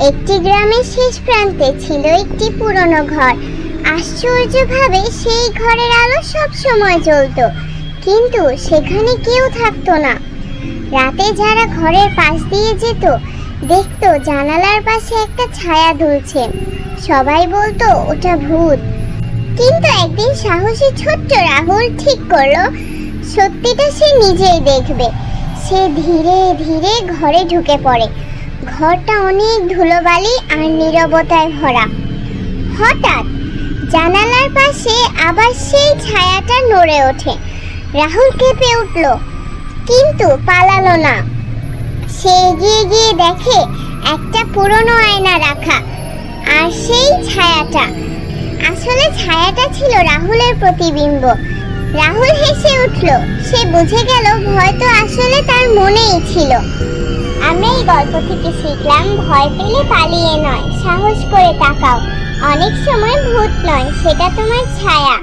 একটি গ্রামের শেষ প্রান্তে ছিল একটি পুরনো ঘর। আশ্চর্যভাবে সেই ঘরের আলো সব সময় জ্বলতো, কিন্তু সেখানে কেউ থাকতো না। রাতে যারা ঘরের পাশ দিয়ে যেত দেখতো জানালার পাশে একটা ছায়া দুলছে। সবাই বলতো ওটা ভূত। কিন্তু একদিন সাহসী ছোট্ট রাহুল ঠিক করলো সত্যিটা সে নিজেই দেখবে। সে ধীরে ধীরে ঘরে ঢুকে পড়ে। ঘরটা অনেক ধুলোবালি আর নীরবতায় ভরা। হঠাৎ জানালার পাশে আবার সেই ছায়াটা নড়ে ওঠে। রাহুল কেঁপে উঠল, কিন্তু পালালো না। সে এগিয়ে গিয়ে দেখে একটা পুরনো আয়না রাখা, আর সেই ছায়াটা আসলে ছায়াটা ছিল রাহুলের প্রতিবিম্ব। রাহুল হেসে উঠল। সে বুঝে গেল ভয় তো আসলে তার মনেই ছিল। আমরা এই গল্প থেকে শিখলাম, ভয় পেলে পালিয়ে নয়, সাহস করে তাকাও। অনেক সময় ভূত নয়, সেটা তোমার ছায়া।